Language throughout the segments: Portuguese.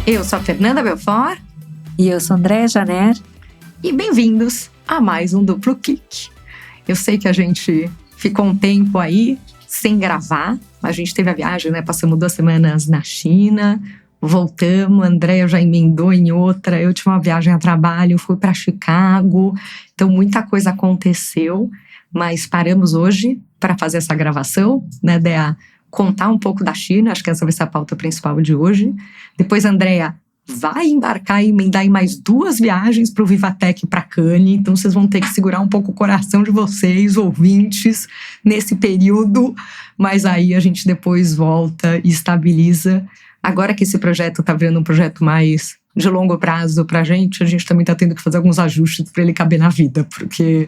Eu sou a Fernanda Belfort. E eu sou a Andréa Janer. E bem-vindos a mais um Duplo Clique. Eu sei que a gente ficou um tempo aí sem gravar. A gente teve a viagem, né? Passamos 2 semanas na China, voltamos, a Andréa já emendou em outra. Eu tive uma viagem a trabalho, fui para Chicago. Então, muita coisa aconteceu. Mas paramos hoje para fazer essa gravação, né, Dea? Contar um pouco da China, acho que essa vai ser a pauta principal de hoje. Depois a Andréa vai embarcar e emendar em mais 2 viagens para o Vivatec e para Cannes, então vocês vão ter que segurar um pouco o coração de vocês, ouvintes, nesse período, mas aí a gente depois volta e estabiliza. Agora que esse projeto está virando um projeto mais de longo prazo para a gente também está tendo que fazer alguns ajustes para ele caber na vida, porque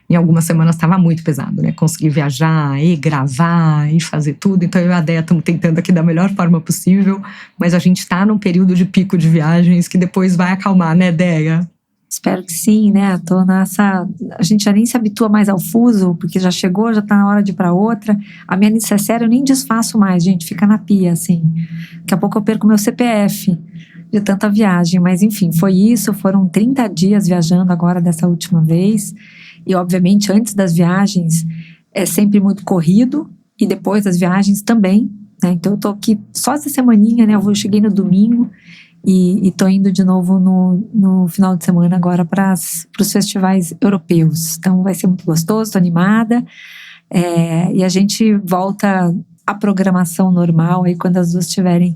em algumas semanas estava muito pesado, né? Conseguir viajar e gravar e fazer tudo. Então eu e a Dea estamos tentando aqui da melhor forma possível, mas a gente está num período de pico de viagens que depois vai acalmar, né, Dea? Espero que sim, né? Tô nessa... A gente já nem se habitua mais ao fuso, porque já chegou, já tá na hora de ir pra outra. A minha necessaire eu nem desfaço mais, gente. Fica na pia, assim. Daqui a pouco eu perco meu CPF de tanta viagem. Mas enfim, foi isso. Foram 30 dias viajando agora dessa última vez. E obviamente antes das viagens é sempre muito corrido. E depois das viagens também, né? Então eu tô aqui só essa semaninha, né? Eu cheguei no domingo. E tô indo de novo no final de semana agora para os festivais europeus. Então vai ser muito gostoso, tô animada. E a gente volta à programação normal aí quando as 2 estiverem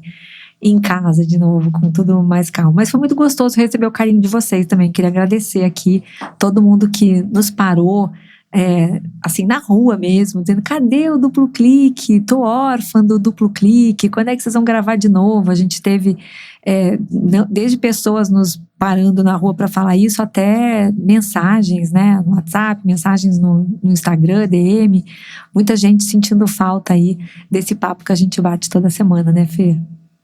em casa de novo, com tudo mais calmo. Mas foi muito gostoso receber o carinho de vocês também. Queria agradecer aqui todo mundo que nos parou, assim, na rua mesmo, dizendo: cadê o Duplo Clique? Tô órfã do Duplo Clique, quando é que vocês vão gravar de novo? A gente teve desde pessoas nos parando na rua para falar isso, até mensagens, né, no WhatsApp, mensagens no Instagram, DM, muita gente sentindo falta aí desse papo que a gente bate toda semana, né, Fê?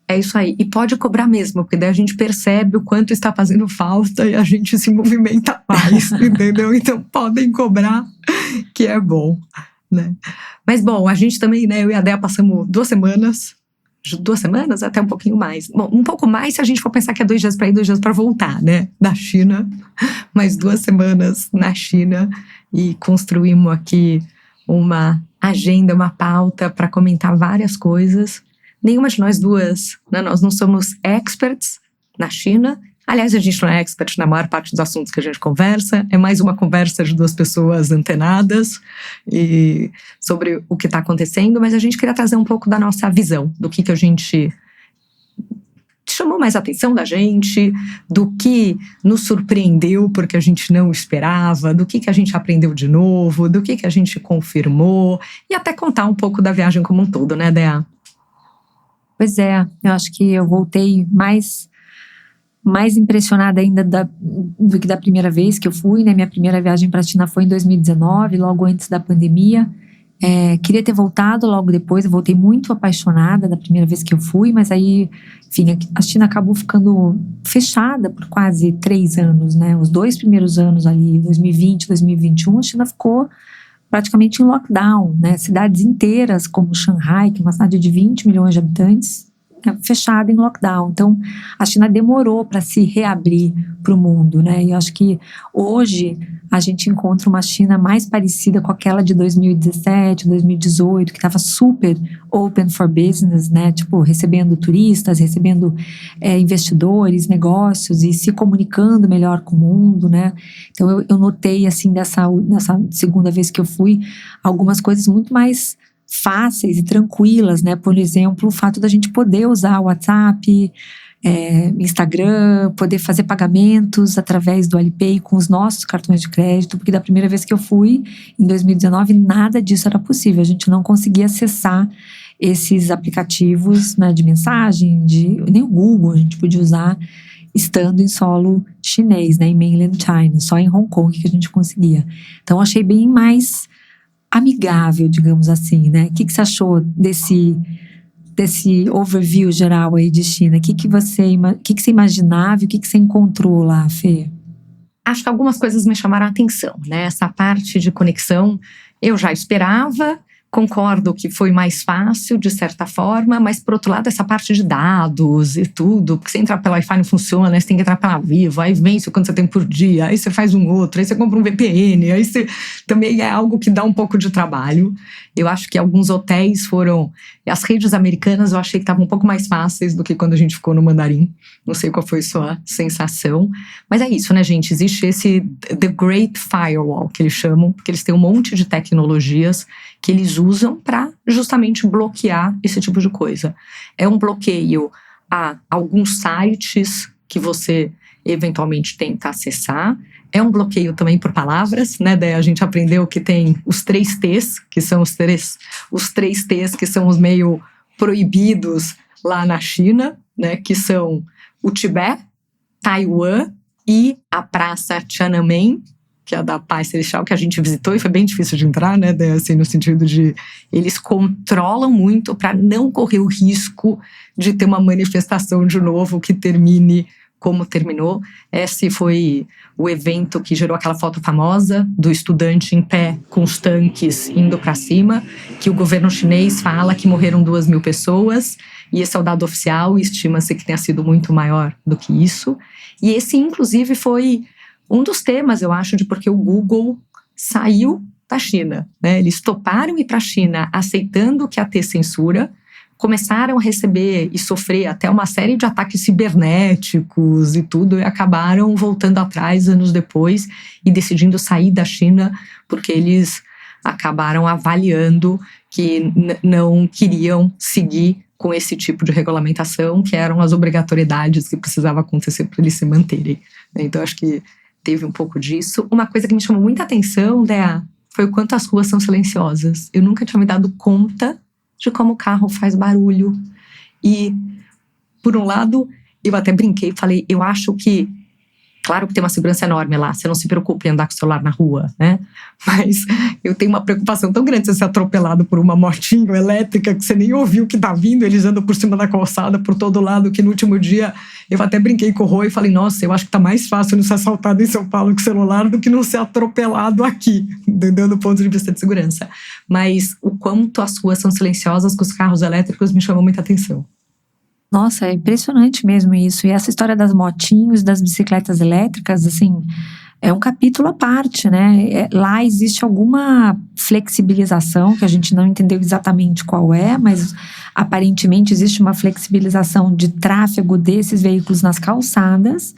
É isso aí, e pode cobrar mesmo, porque daí a gente percebe o quanto está fazendo falta e a gente se movimenta mais, entendeu? Então podem cobrar, que é bom, né? Mas bom, a gente também, né, eu e a Dea passamos 2 semanas, até um pouquinho mais. Bom, um pouco mais se a gente for pensar que é 2 dias para ir, 2 dias para voltar, né? Na China, mais 2 semanas na China, e construímos aqui uma agenda, uma pauta para comentar várias coisas. Nenhuma de nós 2, né, nós não somos experts na China. Aliás, a gente não é expert na maior parte dos assuntos que a gente conversa. É mais uma conversa de 2 pessoas antenadas e sobre o que está acontecendo. Mas a gente queria trazer um pouco da nossa visão, do que a gente chamou mais a atenção da gente, do que nos surpreendeu porque a gente não esperava, do que a gente aprendeu de novo, do que a gente confirmou. E até contar um pouco da viagem como um todo, né, Dea? Pois é, eu acho que eu voltei mais impressionada ainda do que da primeira vez que eu fui, né? Minha primeira viagem para a China foi em 2019, logo antes da pandemia. Queria ter voltado logo depois, eu voltei muito apaixonada da primeira vez que eu fui, mas aí, enfim, a China acabou ficando fechada por quase 3 anos, né? Os 2 primeiros anos ali, 2020, 2021, a China ficou praticamente em lockdown, né? Cidades inteiras como Shanghai, que é uma cidade de 20 milhões de habitantes, fechada em lockdown. Então a China demorou para se reabrir para o mundo, né? E eu acho que hoje a gente encontra uma China mais parecida com aquela de 2017, 2018, que estava super open for business, né? Tipo, recebendo turistas, recebendo investidores, negócios e se comunicando melhor com o mundo, né? Então eu notei, assim, nessa segunda vez que eu fui, algumas coisas muito mais fáceis e tranquilas, né? Por exemplo, o fato da gente poder usar o WhatsApp, Instagram, poder fazer pagamentos através do Alipay com os nossos cartões de crédito, porque da primeira vez que eu fui, em 2019, nada disso era possível. A gente não conseguia acessar esses aplicativos, né, de mensagem, nem o Google a gente podia usar estando em solo chinês, né, em mainland China, só em Hong Kong que a gente conseguia. Então achei bem mais amigável, digamos assim, né? O que você achou desse overview geral aí de China? O que você imaginava e o que você encontrou lá, Fê? Acho que algumas coisas me chamaram a atenção, né? Essa parte de conexão eu já esperava. Concordo que foi mais fácil, de certa forma, mas por outro lado, essa parte de dados e tudo, porque você entrar pelo Wi-Fi não funciona, aí você tem que entrar pela Vivo, aí vence o quanto você tem por dia, aí você faz um outro, aí você compra um VPN, aí você também é algo que dá um pouco de trabalho. Eu acho que alguns hotéis foram... As redes americanas eu achei que estavam um pouco mais fáceis do que quando a gente ficou no Mandarim. Não sei qual foi a sua sensação. Mas é isso, né, gente? Existe esse The Great Firewall, que eles chamam, porque eles têm um monte de tecnologias que eles usam para justamente bloquear esse tipo de coisa. É um bloqueio a alguns sites que você eventualmente tenta acessar. É um bloqueio também por palavras, né? Daí a gente aprendeu que tem os 3 T's, que são os três T's que são os meio proibidos lá na China, né? Que são o Tibete, Taiwan e a Praça Tiananmen, que é a da Paz Celestial, que a gente visitou e foi bem difícil de entrar, né? Assim, no sentido de eles controlam muito para não correr o risco de ter uma manifestação de novo que termine como terminou. Esse foi o evento que gerou aquela foto famosa do estudante em pé com os tanques indo para cima, que o governo chinês fala que morreram 2.000 pessoas, e esse é o dado oficial, e estima-se que tenha sido muito maior do que isso. E esse, inclusive, foi um dos temas, eu acho, de porque o Google saiu da China, né? Eles toparam ir para a China aceitando que ia ter censura, começaram a receber e sofrer até uma série de ataques cibernéticos e tudo, e acabaram voltando atrás anos depois e decidindo sair da China porque eles acabaram avaliando que não queriam seguir com esse tipo de regulamentação, que eram as obrigatoriedades que precisavam acontecer para eles se manterem. Então, acho que teve um pouco disso. Uma coisa que me chamou muita atenção, Dea, foi o quanto as ruas são silenciosas. Eu nunca tinha me dado conta de como o carro faz barulho. E, por um lado, eu até brinquei e falei, eu acho que, claro que tem uma segurança enorme lá, você não se preocupe em andar com o celular na rua, né? Mas eu tenho uma preocupação tão grande de você ser atropelado por uma motinho elétrica que você nem ouviu o que tá vindo, eles andam por cima da calçada, por todo lado, que no último dia eu até brinquei com o Rô e falei, nossa, eu acho que tá mais fácil não ser assaltado em São Paulo com celular do que não ser atropelado aqui, entendeu? Do ponto de vista de segurança. Mas o quanto as ruas são silenciosas com os carros elétricos me chamou muita atenção. Nossa, é impressionante mesmo isso. E essa história das motinhos, das bicicletas elétricas, assim, é um capítulo à parte, né? Lá existe alguma flexibilização, que a gente não entendeu exatamente qual é, mas aparentemente existe uma flexibilização de tráfego desses veículos nas calçadas.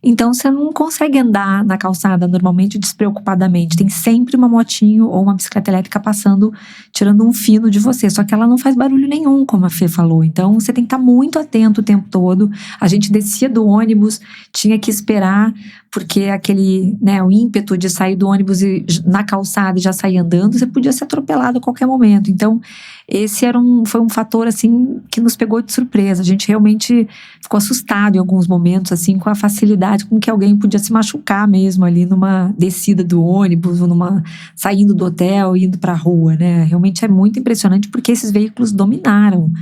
Então, você não consegue andar na calçada normalmente despreocupadamente. Tem sempre uma motinho ou uma bicicleta elétrica passando, tirando um fino de você. Só que ela não faz barulho nenhum, como a Fê falou. Então, você tem que estar muito atento o tempo todo. A gente descia do ônibus, tinha que esperar, porque aquele, né, o ímpeto de sair do ônibus e na calçada e já sair andando, você podia ser atropelado a qualquer momento. Então, esse foi um fator, assim, que nos pegou de surpresa. A gente realmente ficou assustado em alguns momentos, assim, com a facilidade com que alguém podia se machucar mesmo ali numa descida do ônibus, ou saindo do hotel e indo para a rua, né? Realmente é muito impressionante porque esses veículos dominaram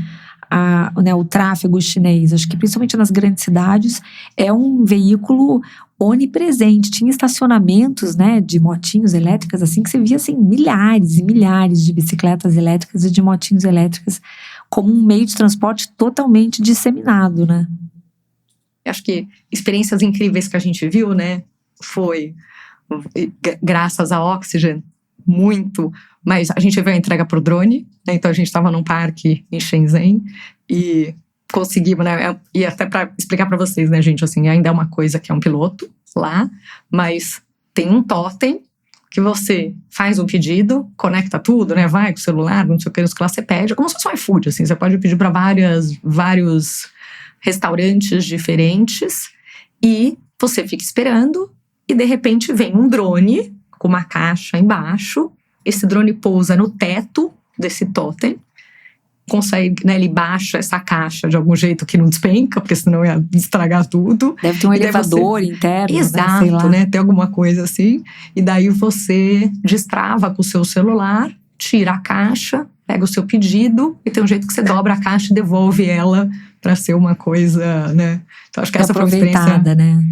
o tráfego chinês. Acho que principalmente nas grandes cidades é um veículo onipresente. Tinha estacionamentos, né, de motinhos elétricas, assim, que você via, assim, milhares e milhares de bicicletas elétricas e de motinhos elétricas como um meio de transporte totalmente disseminado, né? Acho que experiências incríveis que a gente viu, né, foi graças à Oxygen, muito, mas a gente viu a entrega por drone, né, então a gente estava num parque em Shenzhen e conseguimos, né, e até para explicar para vocês, né, gente, assim, ainda é uma coisa que é um piloto lá, mas tem um totem que você faz um pedido, conecta tudo, né, vai com o celular, não sei o que lá, você pede, como se fosse um iFood, assim, você pode pedir para vários restaurantes diferentes e você fica esperando e de repente vem um drone com uma caixa embaixo, esse drone pousa no teto desse totem, consegue, né, ele baixa essa caixa de algum jeito que não despenca, porque senão ia estragar tudo. Deve ter um elevador interno, exato, né? Sei lá. Né? Tem alguma coisa assim. E daí você destrava com o seu celular, tira a caixa, pega o seu pedido e tem um jeito que você dobra a caixa e devolve ela para ser uma coisa, né? Então acho que essa foi uma experiência, né?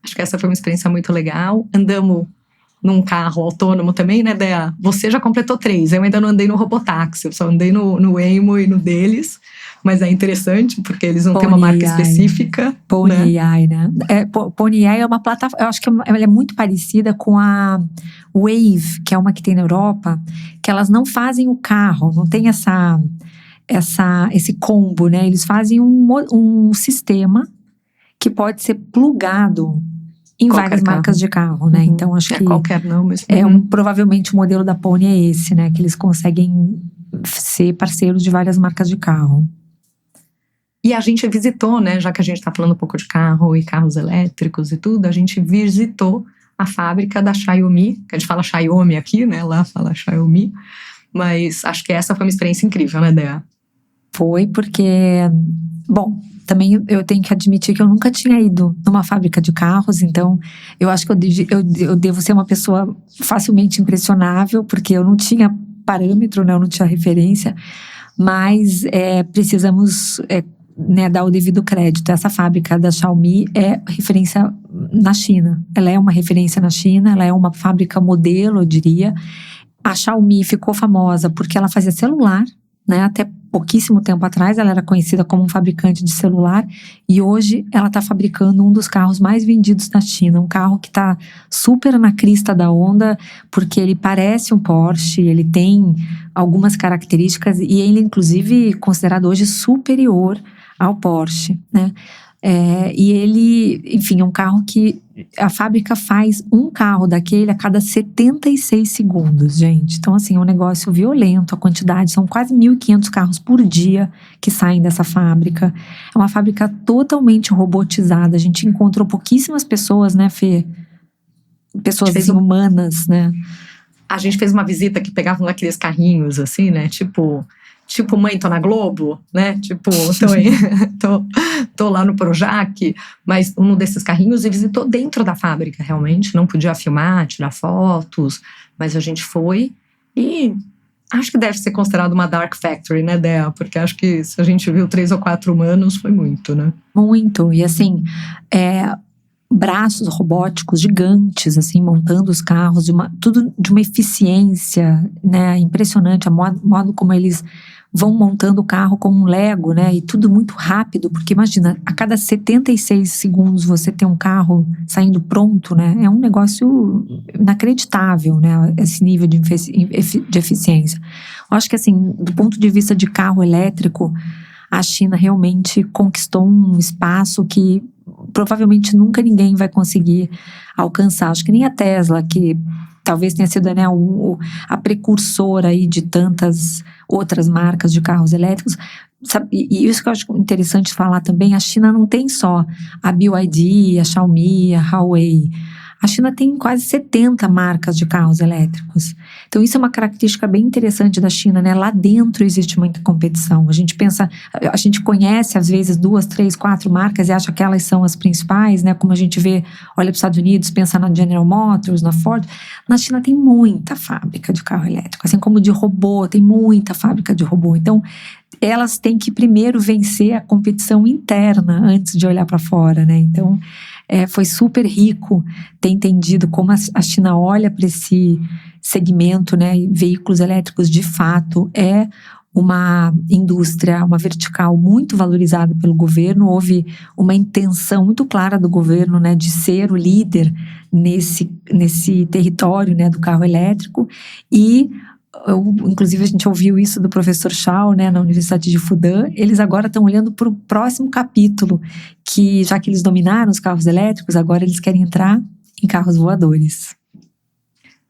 Acho que essa foi uma experiência muito legal. Andamos num carro autônomo também, né, Dea? Você já completou 3, eu ainda não andei no robotáxi, eu só andei no Waymo e no deles, mas é interessante, porque eles não têm uma marca específica. Pony AI, né? Pony AI é uma plataforma, eu acho que ela é muito parecida com a Wave, que é uma que tem na Europa, que elas não fazem o carro, não tem esse combo, né? Eles fazem um sistema que pode ser plugado em várias marcas de carro, né? Então, acho que qualquer não, mas provavelmente o modelo da Pony é esse, né? Que eles conseguem ser parceiros de várias marcas de carro. E a gente visitou, né? Já que a gente tá falando um pouco de carro e carros elétricos e tudo, a gente visitou a fábrica da Xiaomi, que a gente fala Xiaomi aqui, né? Lá fala Xiaomi. Mas acho que essa foi uma experiência incrível, né, Dea? Foi porque, bom, também eu tenho que admitir que eu nunca tinha ido numa fábrica de carros, então eu acho que eu devo ser uma pessoa facilmente impressionável, porque eu não tinha parâmetro, né, eu não tinha referência, mas precisamos né, dar o devido crédito. Essa fábrica da Xiaomi é referência na China, ela é uma referência na China, ela é uma fábrica modelo, eu diria. A Xiaomi ficou famosa porque ela fazia celular, né, até pouquíssimo tempo atrás ela era conhecida como um fabricante de celular e hoje ela está fabricando um dos carros mais vendidos na China, um carro que está super na crista da onda, porque ele parece um Porsche, ele tem algumas características e ele inclusive considerado hoje superior ao Porsche, né? E ele, enfim, é um carro que a fábrica faz um carro daquele a cada 76 segundos, gente. Então, assim, é um negócio violento, a quantidade, são quase 1.500 carros por dia que saem dessa fábrica. É uma fábrica totalmente robotizada, a gente encontrou pouquíssimas pessoas, né, Fê? Pessoas assim, humanas, né? A gente fez uma visita que pegavam aqueles carrinhos, assim, né, tipo, mãe, tô na Globo, né? Tipo, tô lá no Projac, mas um desses carrinhos e visitou dentro da fábrica, realmente. Não podia filmar, tirar fotos, mas a gente foi e acho que deve ser considerado uma Dark Factory, né, Dea? Porque acho que se a gente viu 3 ou 4 humanos, foi muito, né? Muito, e assim, braços robóticos gigantes, assim, montando os carros, tudo de uma eficiência, né, impressionante, o modo como eles vão montando o carro como um Lego, né, e tudo muito rápido, porque imagina, a cada 76 segundos você tem um carro saindo pronto, né, é um negócio inacreditável, né, esse nível de eficiência. Eu acho que assim, do ponto de vista de carro elétrico, a China realmente conquistou um espaço que provavelmente nunca ninguém vai conseguir alcançar. Acho que nem a Tesla, que talvez tenha sido, né, a precursora aí de tantas outras marcas de carros elétricos. Sabe, e isso que eu acho interessante falar também, a China não tem só a BYD, a Xiaomi, a Huawei. A China tem quase 70 marcas de carros elétricos. Então isso é uma característica bem interessante da China, né? Lá dentro existe muita competição. A gente conhece às vezes 2, 3, 4 marcas e acha que elas são as principais, né? Como a gente vê, olha para os Estados Unidos, pensa na General Motors, na Ford. Na China tem muita fábrica de carro elétrico, assim como de robô, tem muita fábrica de robô. Então elas têm que primeiro vencer a competição interna antes de olhar para fora, né? Então foi super rico ter entendido como a China olha para esse segmento, né? Veículos elétricos de fato é uma indústria, uma vertical muito valorizada pelo governo. Houve uma intenção muito clara do governo, né, de ser o líder nesse território, né, do carro elétrico. E inclusive a gente ouviu isso do professor Shao, né, na Universidade de Fudan. Eles agora estão olhando para o próximo capítulo, que já que eles dominaram os carros elétricos, agora eles querem entrar em carros voadores.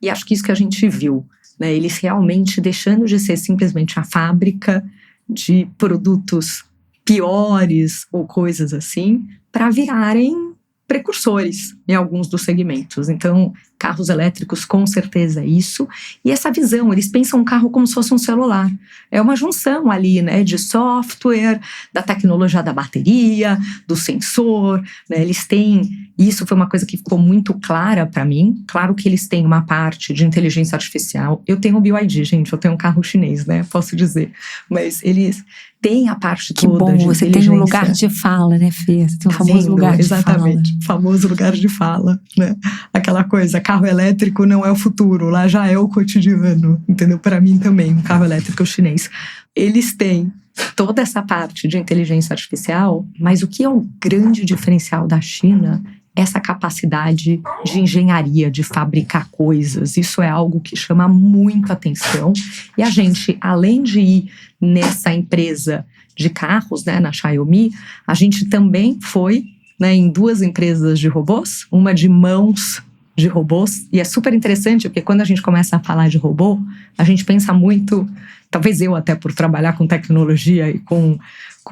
E acho que isso que a gente viu, né, eles realmente deixando de ser simplesmente a fábrica de produtos piores ou coisas assim, para virarem precursores em alguns dos segmentos. Então, carros elétricos com certeza é isso. E essa visão, eles pensam o carro como se fosse um celular. É uma junção ali, né, de software, da tecnologia da bateria, do sensor, né, eles têm E isso foi uma coisa que ficou muito clara para mim. Claro que eles têm uma parte de inteligência artificial. Eu tenho o BYD, gente, eu tenho um carro chinês, né? Posso dizer. Mas eles têm a parte que toda bom, de você inteligência. tem um lugar de fala, né, Fê? Você tem um Tá famoso vendo? lugar de Exatamente, fala. famoso lugar de fala, né? Aquela coisa, carro elétrico não é o futuro, lá já é o cotidiano, entendeu? Para mim também, um carro elétrico chinês. Eles têm toda essa parte de inteligência artificial, mas o que é o grande diferencial da China? Essa capacidade de engenharia, de fabricar coisas. Isso é algo que chama muito atenção. E a gente, além de ir nessa empresa de carros, né, na Xiaomi, a gente também foi, né, em 2 empresas de robôs, uma de mãos de robôs. E é super interessante, porque quando a gente começa a falar de robô, a gente pensa muito, talvez eu até por trabalhar com tecnologia e com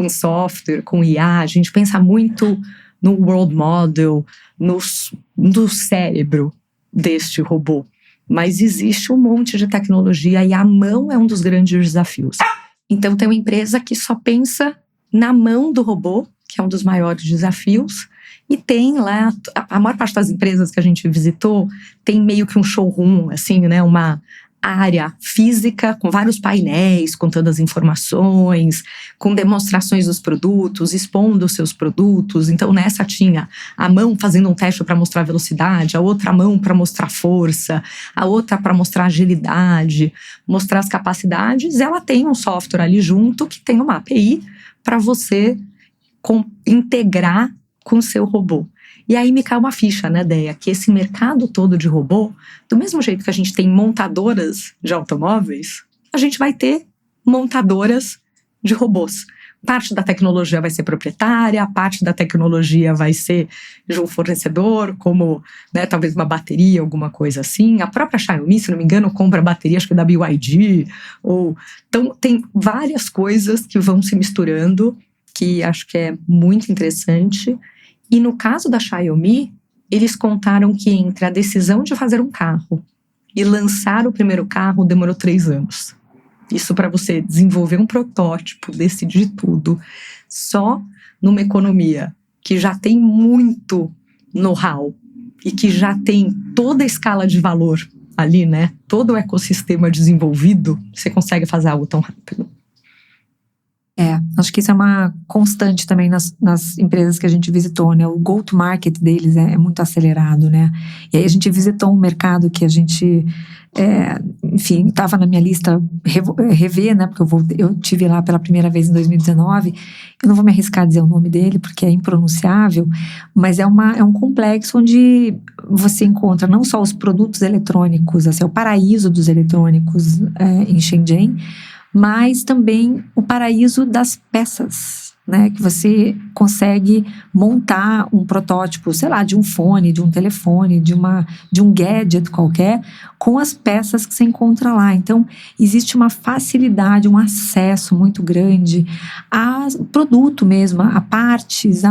software, com IA, a gente pensa muito no world model, no cérebro deste robô. Mas existe um monte de tecnologia e a mão é um dos grandes desafios. Então tem uma empresa que só pensa na mão do robô, que é um dos maiores desafios, e tem lá, a maior parte das empresas que a gente visitou tem meio que um showroom, assim, né, uma área física com vários painéis contando as informações, com demonstrações dos produtos, expondo os seus produtos. Então nessa tinha a mão fazendo um teste para mostrar velocidade, a outra mão para mostrar força, a outra para mostrar agilidade, mostrar as capacidades. Ela tem um software ali junto que tem uma API para você integrar com o seu robô. E aí me cai uma ficha, né, Deia, que esse mercado todo de robô, do mesmo jeito que a gente tem montadoras de automóveis, a gente vai ter montadoras de robôs. Parte da tecnologia vai ser proprietária, parte da tecnologia vai ser de um fornecedor, como, né, talvez uma bateria, alguma coisa assim. A própria Xiaomi, se não me engano, compra bateria, acho que da BYD. Então, tem várias coisas que vão se misturando, que acho que é muito interessante. E no caso da Xiaomi, eles contaram que entre a decisão de fazer um carro e lançar o primeiro carro demorou 3 anos. Isso para você desenvolver um protótipo, decidir tudo, só numa economia que já tem muito know-how e que já tem toda a escala de valor ali, né? Todo o ecossistema desenvolvido, você consegue fazer algo tão rápido. Acho que isso é uma constante também nas empresas que a gente visitou, né? O go-to-market deles é muito acelerado, né? E aí a gente visitou um mercado que a gente, enfim, estava na minha lista rever, né? Porque eu tive lá pela primeira vez em 2019. Eu não vou me arriscar a dizer o nome dele, porque é impronunciável, mas é um complexo onde você encontra não só os produtos eletrônicos, assim, é o paraíso dos eletrônicos em Shenzhen, mas também o paraíso das peças, né? Que você consegue montar um protótipo, sei lá, de um fone, de um telefone, de um gadget qualquer, com as peças que você encontra lá. Então, existe uma facilidade, um acesso muito grande a produto mesmo, a partes,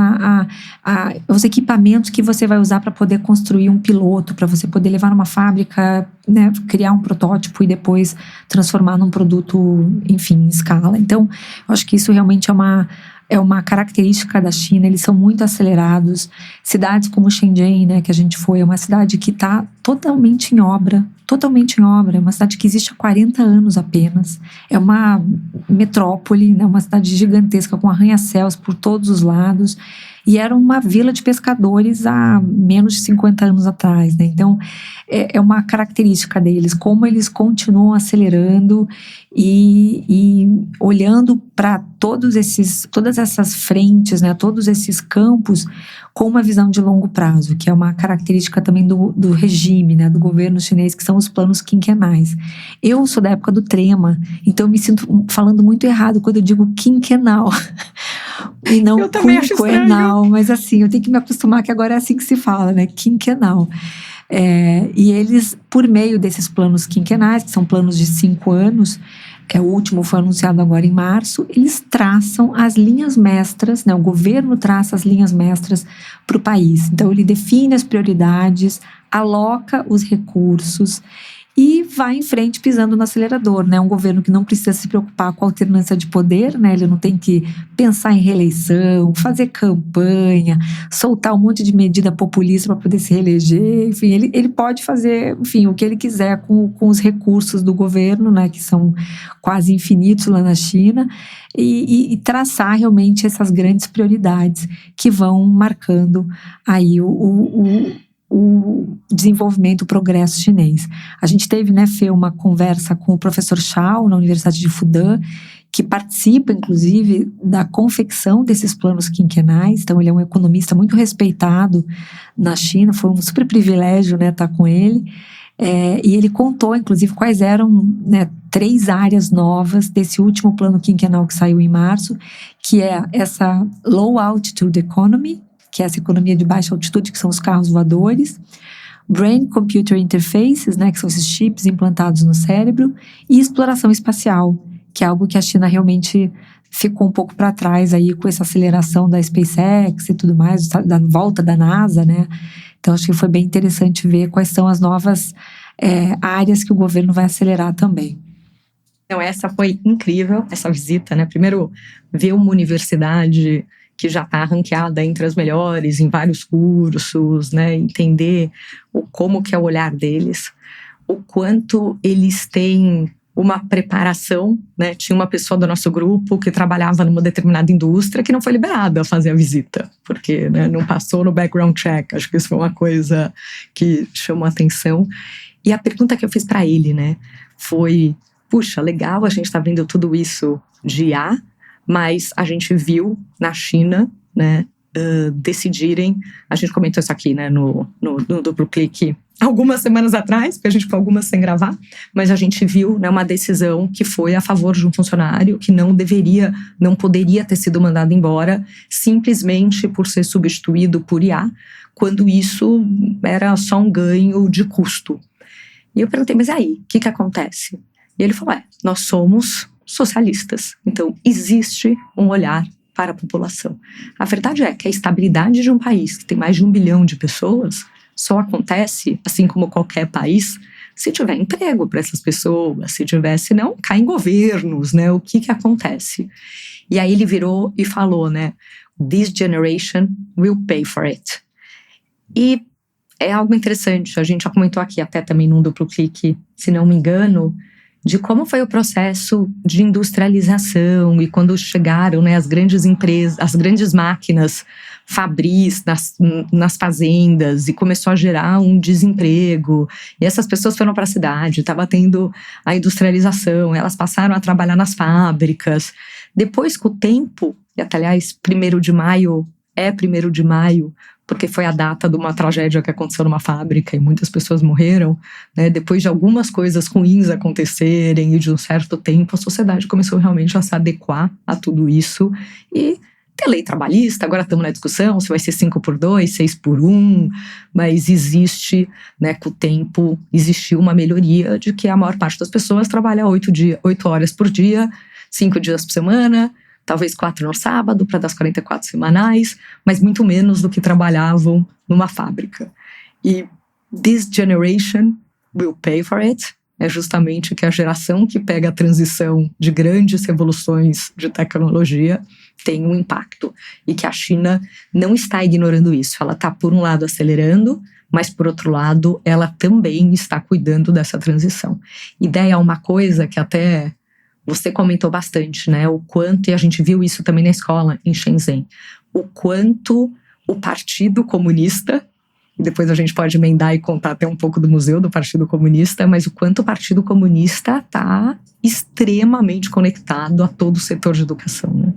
os equipamentos que você vai usar para poder construir um piloto, para você poder levar numa fábrica, né, criar um protótipo e depois transformar num produto, enfim, em escala. Então, eu acho que isso realmente é uma característica da China. Eles são muito acelerados. Cidades como Shenzhen, né, que a gente foi, é uma cidade que está totalmente em obra, é uma cidade que existe há 40 anos apenas, é uma metrópole, né, uma cidade gigantesca com arranha-céus por todos os lados, e era uma vila de pescadores há menos de 50 anos atrás, né? Então é uma característica deles, como eles continuam acelerando e olhando para todas essas frentes, né, todos esses campos com uma visão de longo prazo, que é uma característica também do regime, né, do governo chinês, que são os planos quinquenais. Eu sou da época do Trema, então eu me sinto falando muito errado quando eu digo quinquenal e não quinquenal, mas assim, eu tenho que me acostumar que agora é assim que se fala, né, quinquenal. E eles, por meio desses planos quinquenais, que são planos de 5 anos, o último foi anunciado agora em março, eles traçam as linhas mestras, né? O governo traça as linhas mestras para o país. Então, ele define as prioridades, aloca os recursos e vai em frente pisando no acelerador, né? Um governo que não precisa se preocupar com a alternância de poder, né? Ele não tem que pensar em reeleição, fazer campanha, soltar um monte de medida populista para poder se reeleger. Enfim, ele pode fazer, enfim, o que ele quiser com os recursos do governo, né? Que são quase infinitos lá na China, e traçar realmente essas grandes prioridades que vão marcando aí o desenvolvimento, o progresso chinês. A gente teve, né, Fê, uma conversa com o professor Shao, na Universidade de Fudan, que participa, inclusive, da confecção desses planos quinquenais. Então, ele é um economista muito respeitado na China, foi um super privilégio, né, estar com ele. E ele contou, inclusive, quais eram, né, 3 áreas novas desse último plano quinquenal que saiu em março, que é essa Low Altitude Economy, que é essa economia de baixa altitude, que são os carros voadores, Brain-Computer Interfaces, né, que são esses chips implantados no cérebro, e exploração espacial, que é algo que a China realmente ficou um pouco para trás aí com essa aceleração da SpaceX e tudo mais, da volta da NASA, né? Então, acho que foi bem interessante ver quais são as novas áreas que o governo vai acelerar também. Então, essa foi incrível, essa visita, né? Primeiro, ver uma universidade que já está ranqueada entre as melhores em vários cursos, né? Entender como que é o olhar deles, o quanto eles têm uma preparação, né? Tinha uma pessoa do nosso grupo que trabalhava numa determinada indústria que não foi liberada a fazer a visita, porque, né, não passou no background check. Acho que isso foi uma coisa que chamou a atenção. E a pergunta que eu fiz para ele, né, foi: puxa, legal, a gente está vendo tudo isso de IA, mas a gente viu na China, né, decidirem, a gente comentou isso aqui, né, no Duplo Clique algumas semanas atrás, porque a gente ficou algumas sem gravar, mas a gente viu, né, uma decisão que foi a favor de um funcionário que não poderia ter sido mandado embora simplesmente por ser substituído por IA, quando isso era só um ganho de custo. E eu perguntei, mas aí, o que acontece? E ele falou, nós somos socialistas, então existe um olhar para a população. A verdade é que a estabilidade de um país que tem mais de 1 bilhão de pessoas só acontece, assim como qualquer país, se tiver emprego para essas pessoas, se não, caem governos, né? O que acontece? E aí ele virou e falou, né? This generation will pay for it. E é algo interessante, a gente já comentou aqui até também num Duplo Clique, se não me engano, de como foi o processo de industrialização e quando chegaram, né, as grandes empresas, as grandes máquinas fabris nas fazendas e começou a gerar um desemprego. E essas pessoas foram para a cidade, estava tendo a industrialização, elas passaram a trabalhar nas fábricas. Depois, com o tempo, e até, aliás, 1º de maio é 1º de maio, porque foi a data de uma tragédia que aconteceu numa fábrica e muitas pessoas morreram, né? Depois de algumas coisas ruins acontecerem e de um certo tempo, a sociedade começou realmente a se adequar a tudo isso e ter lei trabalhista. Agora estamos na discussão se vai ser 5x2, 6x1, mas existe, né, com o tempo, existiu uma melhoria de que a maior parte das pessoas trabalha 8 horas por dia, 5 dias por semana, talvez 4 no sábado, para dar as 44 semanais, mas muito menos do que trabalhavam numa fábrica. E this generation will pay for it. É justamente que a geração que pega a transição de grandes revoluções de tecnologia tem um impacto. E que a China não está ignorando isso. Ela está, por um lado, acelerando, mas, por outro lado, ela também está cuidando dessa transição. E daí é uma coisa que até você comentou bastante, né? O quanto, e a gente viu isso também na escola, em Shenzhen, o quanto o Partido Comunista, e depois a gente pode emendar e contar até um pouco do Museu do Partido Comunista, mas o quanto o Partido Comunista está extremamente conectado a todo o setor de educação, né?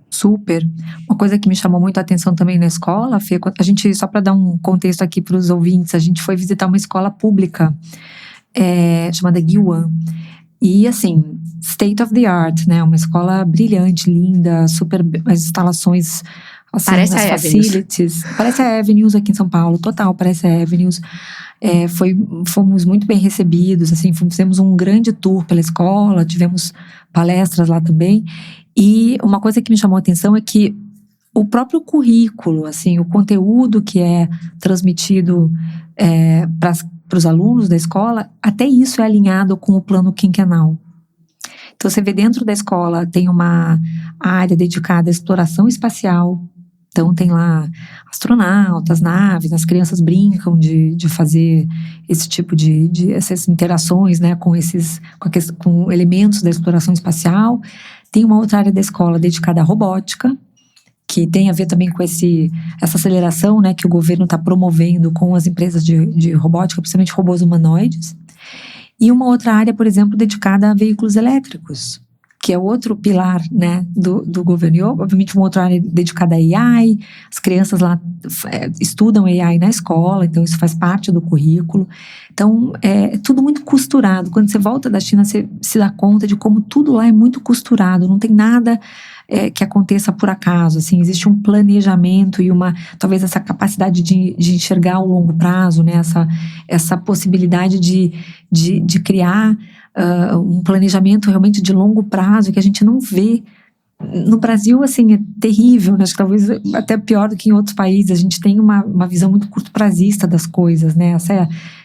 Super. Uma coisa que me chamou muito a atenção também na escola, Fê, a gente, só para dar um contexto aqui para os ouvintes, a gente foi visitar uma escola pública chamada Guiwan. E assim, state of the art, né? Uma escola brilhante, linda, super, as instalações, assim, parece as facilities. Parece a Avenues aqui em São Paulo, total, parece a Avenues. Fomos muito bem recebidos, assim, fizemos um grande tour pela escola, tivemos palestras lá também. E uma coisa que me chamou a atenção é que o próprio currículo, assim, o conteúdo que é transmitido para os alunos da escola, até isso é alinhado com o plano quinquenal. Então, você vê dentro da escola, tem uma área dedicada à exploração espacial. Então, tem lá astronautas, naves, as crianças brincam de fazer esse tipo de essas interações, né, com elementos da exploração espacial. Tem uma outra área da escola dedicada à robótica, que tem a ver também com essa aceleração, né, que o governo está promovendo com as empresas de robótica, principalmente robôs humanoides. E uma outra área, por exemplo, dedicada a veículos elétricos, que é outro pilar, né, do governo. E, obviamente, uma outra área dedicada a AI. As crianças lá estudam AI na escola, então isso faz parte do currículo. Então, é tudo muito costurado. Quando você volta da China, você se dá conta de como tudo lá é muito costurado. Não tem nada que aconteça por acaso, assim, existe um planejamento e talvez essa capacidade de enxergar o longo prazo, né, essa possibilidade de criar um planejamento realmente de longo prazo que a gente não vê. No Brasil, assim, é terrível, né? Acho que talvez até pior do que em outros países. A gente tem uma visão muito curto-prazista das coisas, né?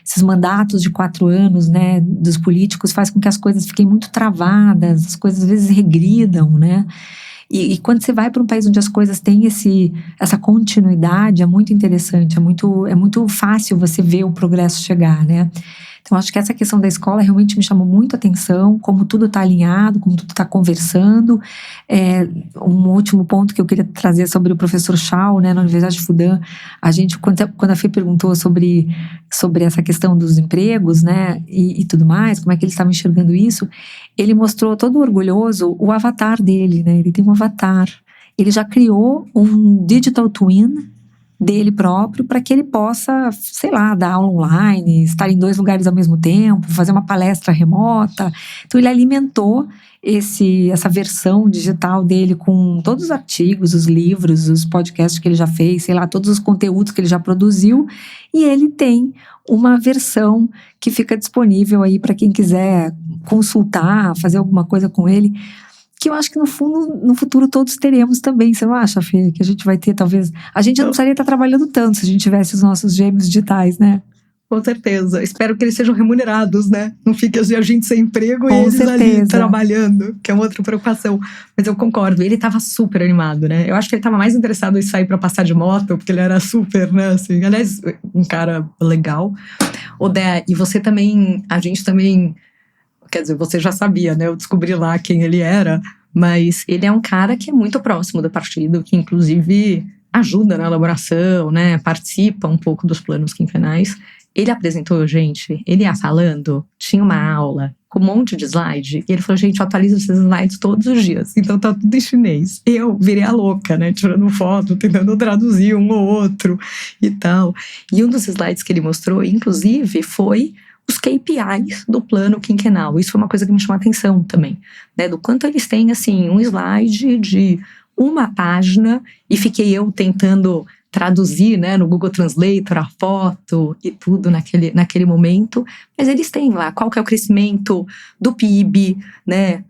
Esses mandatos de 4 anos, né, dos políticos faz com que as coisas fiquem muito travadas, as coisas às vezes regridam, né? E quando você vai para um país onde as coisas têm essa continuidade, é muito interessante, é muito fácil você ver o progresso chegar, né? Então, acho que essa questão da escola realmente me chamou muito a atenção, como tudo está alinhado, como tudo está conversando. Um último ponto que eu queria trazer sobre o professor Shao, né, na Universidade de Fudan, quando a Fê perguntou sobre essa questão dos empregos, né, e tudo mais, como é que ele estava enxergando isso, ele mostrou todo orgulhoso o avatar dele, né, ele tem um avatar. Ele já criou um digital twin dele próprio para que ele possa, sei lá, dar aula online, estar em 2 lugares ao mesmo tempo, fazer uma palestra remota. Então ele alimentou essa versão digital dele com todos os artigos, os livros, os podcasts que ele já fez, sei lá, todos os conteúdos que ele já produziu, e ele tem uma versão que fica disponível aí para quem quiser consultar, fazer alguma coisa com ele, que eu acho que no fundo, no futuro todos teremos também, você não acha, Fê? Que a gente vai ter, talvez... A gente não precisaria estar trabalhando tanto se a gente tivesse os nossos gêmeos digitais, né? Com certeza. Espero que eles sejam remunerados, né? Não fique a gente sem emprego Com e eles certeza. ali trabalhando, que é uma outra preocupação. Mas eu concordo, ele tava super animado, né? Eu acho que ele tava mais interessado em sair pra passar de moto, porque ele era super, né? Assim, aliás, um cara legal. Odé, e você também... A gente também... Quer dizer, você já sabia, né? Eu descobri lá quem ele era, mas ele é um cara que é muito próximo do partido, que inclusive ajuda na elaboração, né? Participa um pouco dos planos quinquenais. Ele apresentou, gente, ele ia falando, tinha uma aula com um monte de slide, e ele falou, gente, atualiza esses slides todos os dias, então tá tudo em chinês. Eu virei a louca, né? Tirando foto, tentando traduzir um ou outro e tal. E um dos slides que ele mostrou, inclusive, foi os KPIs do plano quinquenal. Isso foi uma coisa que me chamou a atenção também, né? Do quanto eles têm, assim, um slide de 1 página, e fiquei eu tentando traduzir, né, no Google Translator a foto e tudo naquele momento. Mas eles têm lá qual que é o crescimento do PIB, né?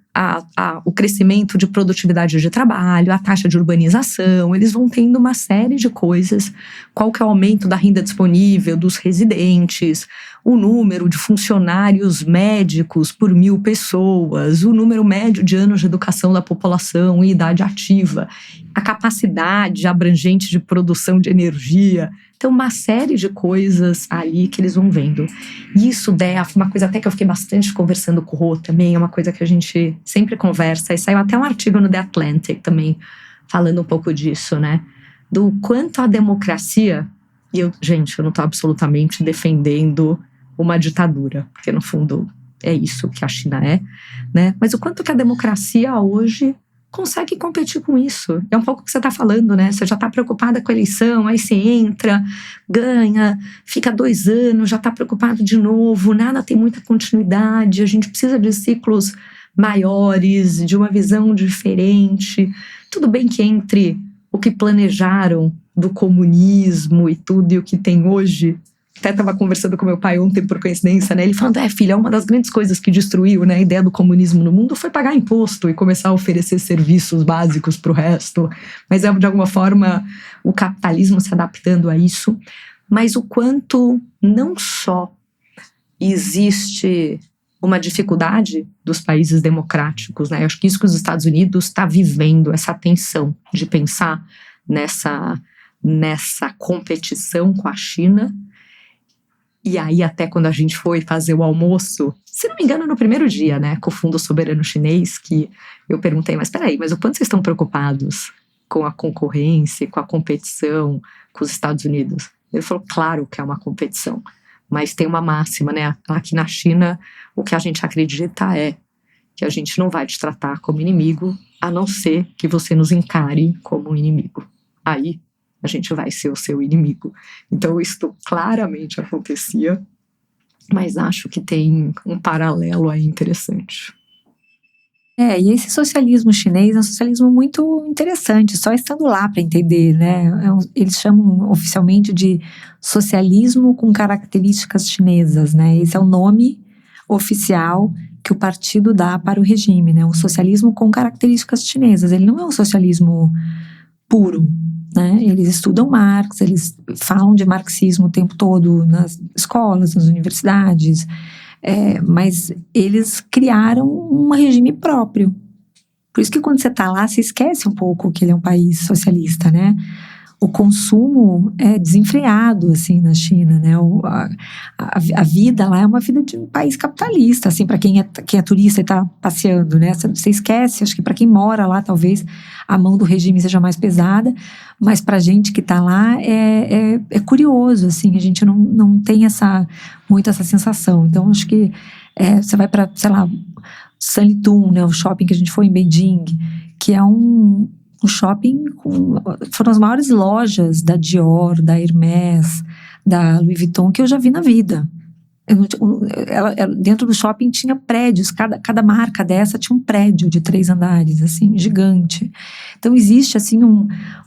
O crescimento de produtividade de trabalho, a taxa de urbanização, eles vão tendo uma série de coisas, qual que é o aumento da renda disponível dos residentes, o número de funcionários médicos por 1.000 pessoas, o número médio de anos de educação da população e idade ativa, a capacidade abrangente de produção de energia. Então, uma série de coisas ali que eles vão vendo. E isso, Dé, foi uma coisa até que eu fiquei bastante conversando com o Rô também, é uma coisa que a gente sempre conversa, e saiu até um artigo no The Atlantic também, falando um pouco disso, né? Do quanto a democracia, e eu não estou absolutamente defendendo uma ditadura, porque no fundo é isso que a China é, né? Mas o quanto que a democracia hoje consegue competir com isso. É um pouco o que você está falando, né? Você já está preocupada com a eleição, aí você entra, ganha, fica 2 anos, já está preocupado de novo, nada tem muita continuidade, a gente precisa de ciclos maiores, de uma visão diferente. Tudo bem que entre o que planejaram do comunismo e tudo e o que tem hoje... Até estava conversando com meu pai ontem, por coincidência, né? Ele falando, filha, uma das grandes coisas que destruiu, né, a ideia do comunismo no mundo foi pagar imposto e começar a oferecer serviços básicos para o resto. Mas é, de alguma forma, o capitalismo se adaptando a isso. Mas o quanto, não só existe uma dificuldade dos países democráticos, né? Eu acho que isso que os Estados Unidos está vivendo, essa tensão de pensar nessa competição com a China. E aí até quando a gente foi fazer o almoço, se não me engano no primeiro dia, né, com o Fundo Soberano Chinês, que eu perguntei, mas peraí, mas o quanto vocês estão preocupados com a concorrência, com a competição com os Estados Unidos? Ele falou, claro que é uma competição, mas tem uma máxima, né, aqui na China o que a gente acredita é que a gente não vai te tratar como inimigo, a não ser que você nos encare como um inimigo. Aí a gente vai ser o seu inimigo. Então isso claramente acontecia, mas acho que tem um paralelo aí interessante. E esse socialismo chinês é um socialismo muito interessante, só estando lá para entender, né? Eles chamam oficialmente de socialismo com características chinesas, né? Esse é o nome oficial que o partido dá para o regime, né? Um socialismo com características chinesas. Ele não é um socialismo puro, né? Eles estudam Marx, eles falam de marxismo o tempo todo nas escolas, nas universidades, mas eles criaram um regime próprio. Por isso que quando você está lá, você esquece um pouco que ele é um país socialista, né? O consumo é desenfreado, assim, na China, né? A vida lá é uma vida de um país capitalista, assim, para quem é turista e está passeando, né? Você esquece, acho que para quem mora lá, talvez a mão do regime seja mais pesada, mas para a gente que está lá é curioso, assim, a gente não tem muito essa sensação. Então, acho que você vai para, sei lá, Sanlitun, né? O shopping que a gente foi em Beijing, que é um shopping foram as maiores lojas da Dior, da Hermès, da Louis Vuitton que eu já vi na vida. Dentro do shopping tinha prédios, cada marca dessa tinha um prédio de 3 andares, assim, gigante. Então existe assim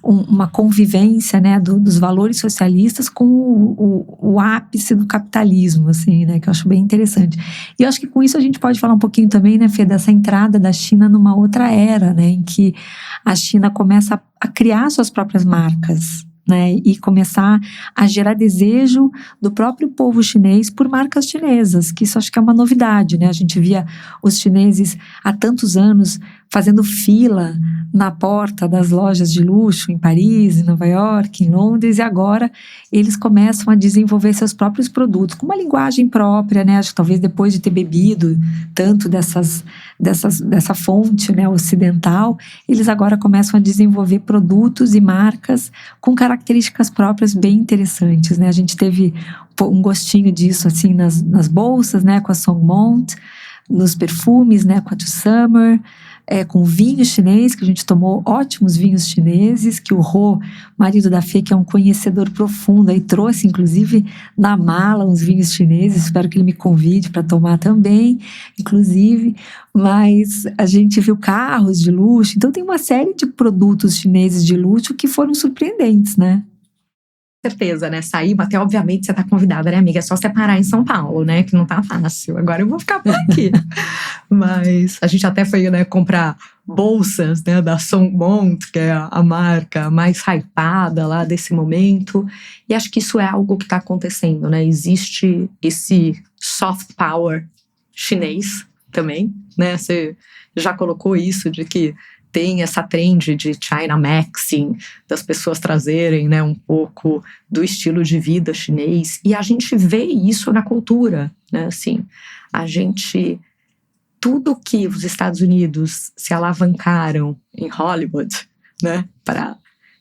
uma convivência, né, dos valores socialistas com o ápice do capitalismo, assim, né, que eu acho bem interessante. E eu acho que com isso a gente pode falar um pouquinho também, né, Fê, dessa entrada da China numa outra era, né, em que a China começa a criar suas próprias marcas, né, e começar a gerar desejo do próprio povo chinês por marcas chinesas, que isso acho que é uma novidade, né? A gente via os chineses há tantos anos fazendo fila na porta das lojas de luxo em Paris, em Nova York, em Londres, e agora eles começam a desenvolver seus próprios produtos com uma linguagem própria, né? Acho que talvez depois de ter bebido tanto dessa fonte, né, ocidental, eles agora começam a desenvolver produtos e marcas com características próprias bem interessantes, né? A gente teve um gostinho disso assim nas bolsas, né, com a Songmont, nos perfumes, né, com a Two Summer, com vinho chinês, que a gente tomou ótimos vinhos chineses, que o Rô, marido da Fê, que é um conhecedor profundo, aí trouxe inclusive na mala uns vinhos chineses, espero que ele me convide para tomar também, inclusive, mas a gente viu carros de luxo, então tem uma série de produtos chineses de luxo que foram surpreendentes, né? Certeza, né? Sair, até obviamente você tá convidada, né, amiga? É só você parar em São Paulo, né? Que não tá fácil. Agora eu vou ficar por aqui. Mas a gente até foi, né, comprar bolsas, né, da Songmont, que é a marca mais hypada lá desse momento. E acho que isso é algo que tá acontecendo, né? Existe esse soft power chinês também, né? Você já colocou isso de que tem essa trend de China Maxing, das pessoas trazerem, né, um pouco do estilo de vida chinês, e a gente vê isso na cultura, né, assim, tudo que os Estados Unidos se alavancaram em Hollywood, né, para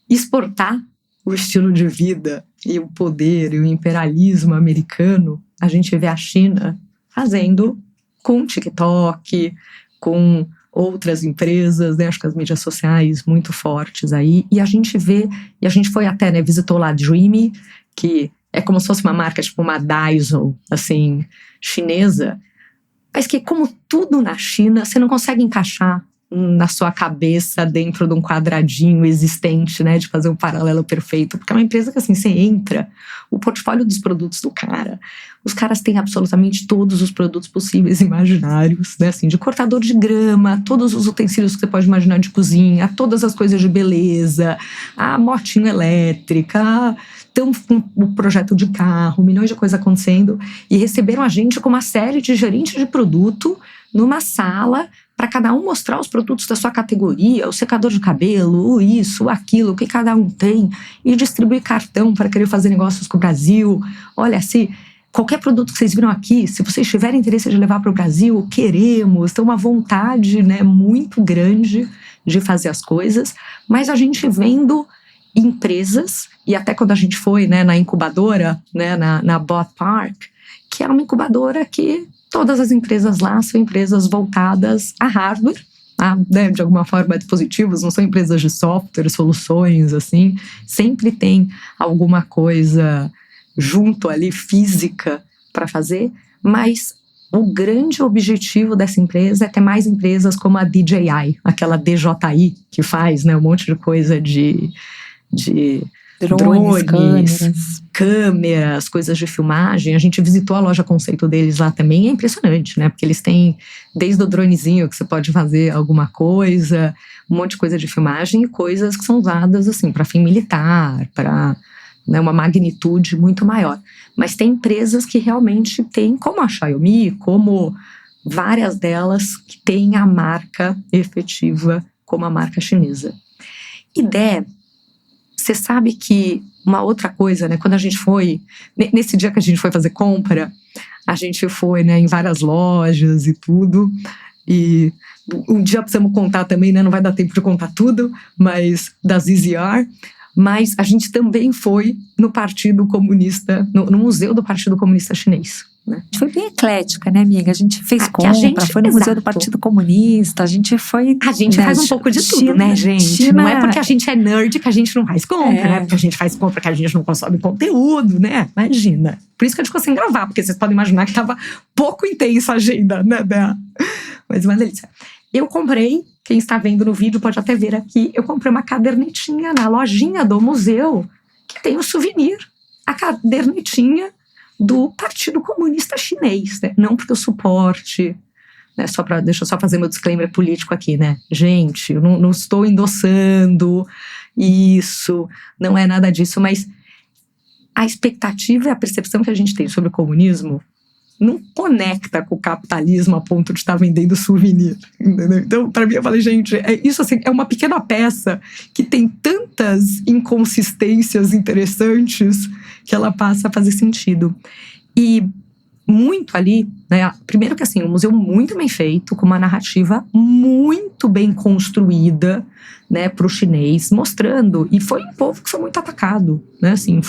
exportar o estilo de vida e o poder e o imperialismo americano, a gente vê a China fazendo com TikTok, com outras empresas, né? Acho que as mídias sociais muito fortes aí, e a gente foi até, né, visitou lá a Dreamy, que é como se fosse uma marca, tipo uma Daiso, assim, chinesa, mas que, como tudo na China, você não consegue encaixar na sua cabeça dentro de um quadradinho existente, né, de fazer um paralelo perfeito, porque é uma empresa que, assim, você entra, o portfólio dos produtos do cara, os caras têm absolutamente todos os produtos possíveis e imaginários, né, assim, de cortador de grama, todos os utensílios que você pode imaginar de cozinha, todas as coisas de beleza, a motinha elétrica, estão com o projeto de carro, milhões de coisas acontecendo, e receberam a gente com uma série de gerentes de produto numa sala para cada um mostrar os produtos da sua categoria, o secador de cabelo, isso, aquilo, o que cada um tem, e distribuir cartão para querer fazer negócios com o Brasil. Olha, se qualquer produto que vocês viram aqui, se vocês tiverem interesse de levar para o Brasil, queremos, tem uma vontade, né, muito grande de fazer as coisas, mas a gente vendo empresas, e até quando a gente foi, né, na incubadora, né, na Bot Park, que era uma incubadora que todas as empresas lá são empresas voltadas a hardware, né, de alguma forma dispositivos, não são empresas de software, soluções, assim, sempre tem alguma coisa junto ali, física, para fazer, mas o grande objetivo dessa empresa é ter mais empresas como a DJI, aquela DJI, que faz, né, um monte de coisa de drones, câmeras, coisas de filmagem. A gente visitou a loja conceito deles lá também, é impressionante, né? Porque eles têm desde o dronezinho que você pode fazer alguma coisa, um monte de coisa de filmagem e coisas que são usadas assim para fim militar, para, né, uma magnitude muito maior. Mas tem empresas que realmente têm, como a Xiaomi, como várias delas que têm a marca efetiva como a marca chinesa. E você sabe que uma outra coisa, né, quando a gente foi, nesse dia que a gente foi fazer compra, a gente foi, né, em várias lojas e tudo, e um dia precisamos contar também, né, não vai dar tempo de contar tudo, mas da ZZR, mas a gente também foi no Partido Comunista, no Museu do Partido Comunista Chinês. Né? A gente foi bem eclética, né, amiga? A gente fez compra, foi no Museu do Partido Comunista, a gente foi... A gente faz um pouco de tudo, né, gente? Não é porque a gente é nerd que a gente não faz compra, né? Porque a gente faz compra que a gente não consome conteúdo, né? Imagina. Por isso que a gente ficou sem gravar, porque vocês podem imaginar que tava pouco intensa a agenda, né, Bea? Mas uma delícia. Eu comprei, quem está vendo no vídeo pode até ver aqui, eu comprei uma cadernetinha na lojinha do museu que tem o souvenir, a cadernetinha do Partido Comunista Chinês, né? Não porque eu suporte, né? Deixa eu só fazer meu disclaimer político aqui, né? Gente, eu não estou endossando isso, não é nada disso, mas a expectativa e a percepção que a gente tem sobre o comunismo não conecta com o capitalismo a ponto de estar vendendo souvenir, entendeu? Então, para mim, eu falei, gente, isso assim, é uma pequena peça que tem tantas inconsistências interessantes que ela passa a fazer sentido. E muito ali, né? Primeiro que assim, um museu muito bem feito, com uma narrativa muito bem construída, né, para o chinês, mostrando, e foi um povo que foi muito atacado, né? Assim,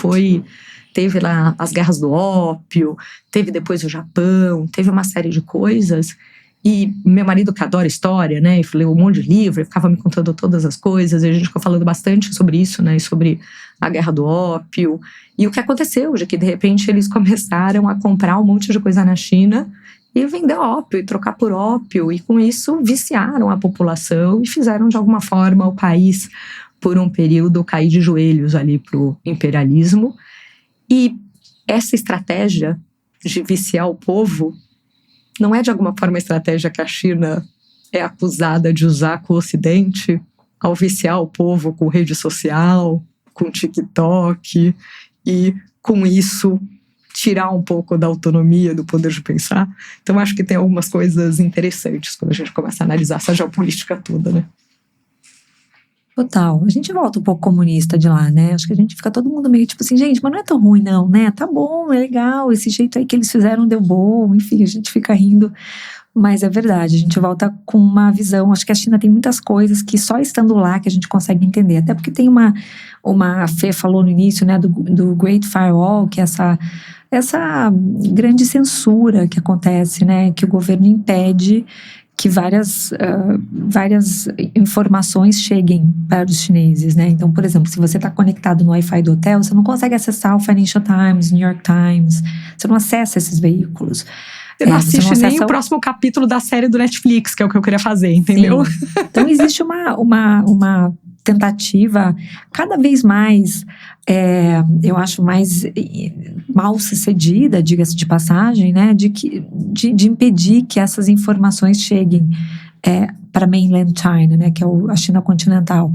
teve lá as guerras do ópio, teve depois o Japão, teve uma série de coisas. E meu marido, que adora história, né, e leu um monte de livro, ficava me contando todas as coisas, e a gente ficou falando bastante sobre isso, né, e sobre a guerra do ópio. E o que aconteceu, de que de repente eles começaram a comprar um monte de coisa na China e vender ópio, e trocar por ópio, e com isso viciaram a população e fizeram de alguma forma o país, por um período, cair de joelhos ali pro imperialismo. E essa estratégia de viciar o povo não é de alguma forma a estratégia que a China é acusada de usar com o Ocidente ao viciar o povo com rede social, com TikTok e com isso tirar um pouco da autonomia, do poder de pensar. Então acho que tem algumas coisas interessantes quando a gente começa a analisar essa geopolítica toda, né? Total. A gente volta um pouco comunista de lá, né? Acho que a gente fica todo mundo meio tipo assim, gente, mas não é tão ruim não, né? Tá bom, é legal, esse jeito aí que eles fizeram deu bom, enfim, a gente fica rindo. Mas é verdade, a gente volta com uma visão, acho que a China tem muitas coisas que só estando lá que a gente consegue entender. Até porque tem a Fê falou no início, né, do Great Firewall, que é essa grande censura que acontece, né? Que o governo impede que várias informações cheguem para os chineses, né? Então, por exemplo, se você está conectado no Wi-Fi do hotel, você não consegue acessar o Financial Times, New York Times, você não acessa esses veículos. Você não assiste nem o próximo capítulo da série do Netflix, que é o que eu queria fazer, entendeu? Sim. Então, existe uma tentativa cada vez mais, eu acho, mais mal sucedida, diga-se de passagem, né, de impedir que essas informações cheguem para mainland China, né, que é a China continental.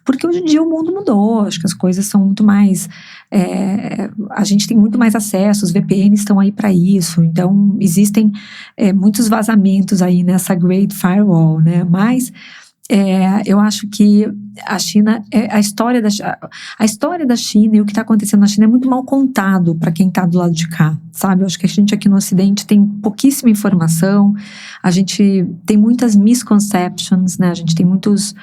Porque hoje em dia o mundo mudou, acho que as coisas são muito mais... a gente tem muito mais acesso, os VPNs estão aí para isso, então existem muitos vazamentos aí nessa Great Firewall, né, mas eu acho que a China, a história da China e o que está acontecendo na China é muito mal contado para quem está do lado de cá, sabe? Eu acho que a gente aqui no Ocidente tem pouquíssima informação, a gente tem muitas misconceptions, né? A gente tem muitos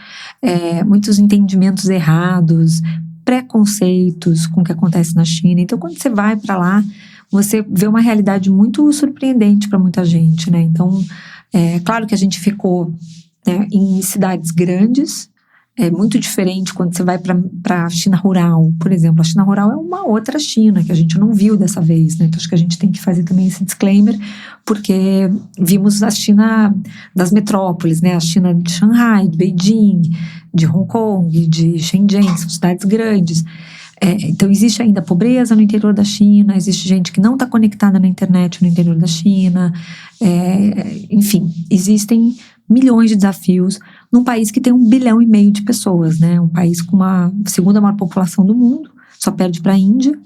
entendimentos errados, preconceitos com o que acontece na China. Então, quando você vai para lá, você vê uma realidade muito surpreendente para muita gente, né? Então, claro que a gente ficou em cidades grandes, é muito diferente quando você vai para a China rural, por exemplo. A China rural é uma outra China que a gente não viu dessa vez, né? Então acho que a gente tem que fazer também esse disclaimer, porque vimos a China das metrópoles, né? A China de Shanghai, de Beijing, de Hong Kong, de Shenzhen, são cidades grandes. Então existe ainda pobreza no interior da China, existe gente que não está conectada na internet no interior da China, enfim, existem milhões de desafios num país que tem 1,5 bilhão de pessoas, né? Um país com a segunda maior população do mundo, só perde para a Índia,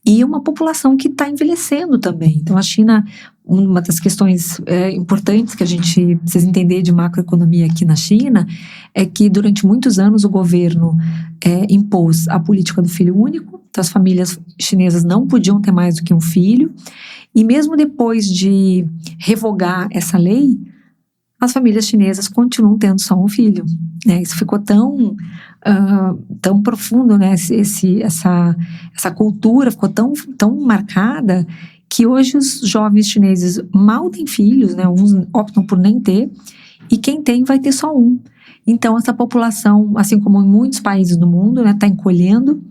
e uma população que está envelhecendo também. Então a China, uma das questões importantes que a gente precisa entender de macroeconomia aqui na China é que durante muitos anos o governo impôs a política do filho único, então as famílias chinesas não podiam ter mais do que um filho, e mesmo depois de revogar essa lei, as famílias chinesas continuam tendo só um filho, né? Isso ficou tão profundo, né? Essa cultura ficou tão marcada que hoje os jovens chineses mal têm filhos, né? Uns optam por nem ter, e quem tem vai ter só um. Então essa população, assim como em muitos países do mundo, né, está encolhendo,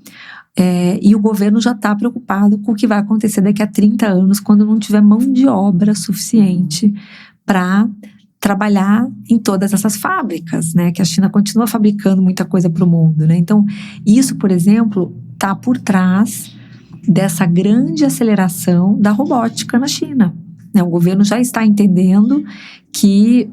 e o governo já está preocupado com o que vai acontecer daqui a 30 anos, quando não tiver mão de obra suficiente para trabalhar em todas essas fábricas, né? Que a China continua fabricando muita coisa para o mundo, né? Então, isso, por exemplo, está por trás dessa grande aceleração da robótica na China, né? O governo já está entendendo que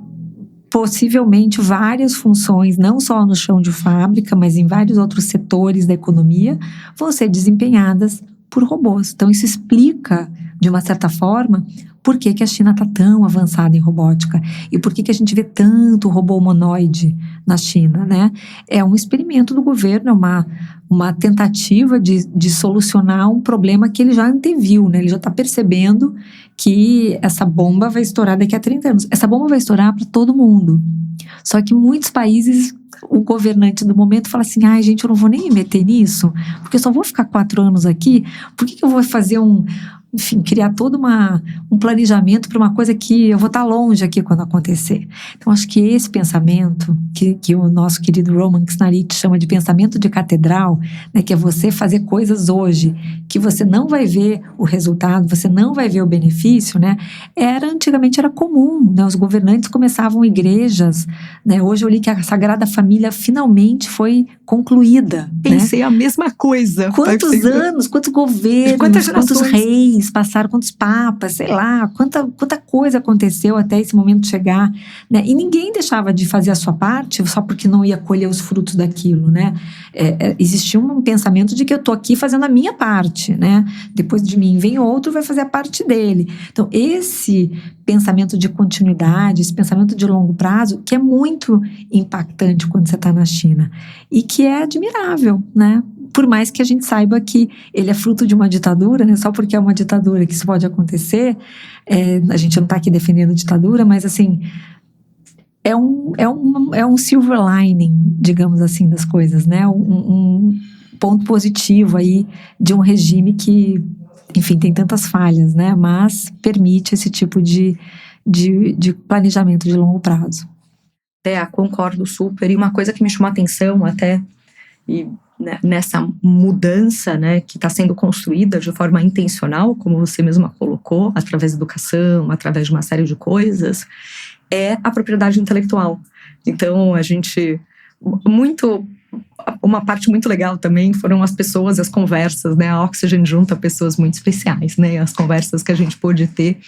possivelmente várias funções, não só no chão de fábrica, mas em vários outros setores da economia, vão ser desempenhadas por robôs. Então, isso explica, de uma certa forma, por que a China está tão avançada em robótica e por que a gente vê tanto robô humanoide na China, né? É um experimento do governo, é uma tentativa de solucionar um problema que ele já anteviu, né? Ele já está percebendo que essa bomba vai estourar daqui a 30 anos. Essa bomba vai estourar para todo mundo. Só que muitos países, o governante do momento fala assim, ai gente, eu não vou nem me meter nisso, porque eu só vou ficar 4 anos aqui, por que eu vou fazer enfim, criar todo um planejamento para uma coisa que eu vou estar longe aqui quando acontecer. Então, acho que esse pensamento, que o nosso querido Roman Knarit chama de pensamento de catedral, né, que é você fazer coisas hoje, que você não vai ver o resultado, você não vai ver o benefício, né, antigamente era comum, né, os governantes começavam igrejas, né, hoje eu li que a Sagrada Família finalmente foi concluída. Pensei a mesma coisa. Quantos anos, quantos governos, quantos reis passaram, quantos papas, sei lá, quanta coisa aconteceu até esse momento chegar, né? E ninguém deixava de fazer a sua parte só porque não ia colher os frutos daquilo, né? Existia um pensamento de que eu tô aqui fazendo a minha parte, né? Depois de mim vem outro, vai fazer a parte dele. Então esse pensamento de continuidade, esse pensamento de longo prazo, que é muito impactante quando você está na China e que é admirável, né? Por mais que a gente saiba que ele é fruto de uma ditadura, né? Só porque é uma ditadura que isso pode acontecer, a gente não está aqui defendendo a ditadura, mas assim, é um silver lining, digamos assim, das coisas, né? Um ponto positivo aí de um regime que, enfim, tem tantas falhas, né? Mas permite esse tipo de planejamento de longo prazo. Concordo super. E uma coisa que me chamou a atenção até, nessa mudança, né, que está sendo construída de forma intencional, como você mesma colocou, através da educação, através de uma série de coisas, é a propriedade intelectual. Então, uma parte muito legal também foram as pessoas, as conversas, né? A Oxygen junta pessoas muito especiais, né? As conversas que a gente pôde ter.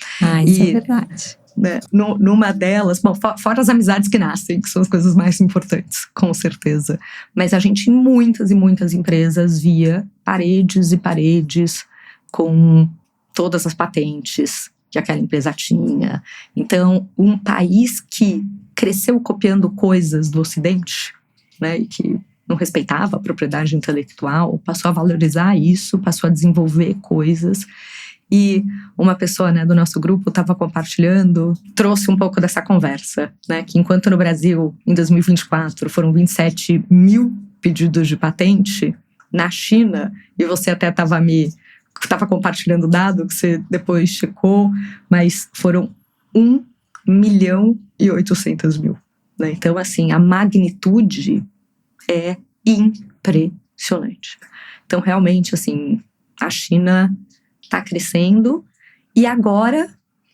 Isso é verdade. né? Numa delas, bom, fora as amizades que nascem, que são as coisas mais importantes, com certeza. Mas a gente, em muitas e muitas empresas, via paredes e paredes com todas as patentes que aquela empresa tinha. Então, um país que cresceu copiando coisas do Ocidente, né, e que não respeitava a propriedade intelectual, passou a valorizar isso, passou a desenvolver coisas. E uma pessoa, né, do nosso grupo estava compartilhando, trouxe um pouco dessa conversa, né, que enquanto no Brasil, em 2024, foram 27 mil pedidos de patente, na China, e você até estava compartilhando o dado que você depois checou, mas foram 1.800.000. Né? Então, assim, a magnitude é impressionante. Então, realmente, assim, a China está crescendo e agora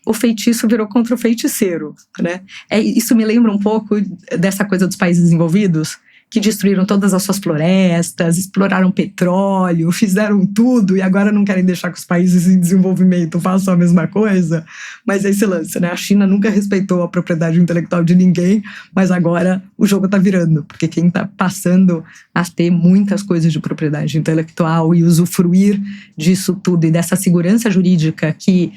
o feitiço virou contra o feiticeiro, né? Isso me lembra um pouco dessa coisa dos países desenvolvidos, que destruíram todas as suas florestas, exploraram petróleo, fizeram tudo e agora não querem deixar que os países em desenvolvimento façam a mesma coisa. Mas é esse lance, né? A China nunca respeitou a propriedade intelectual de ninguém, mas agora o jogo tá virando, porque quem tá passando a ter muitas coisas de propriedade intelectual e usufruir disso tudo e dessa segurança jurídica que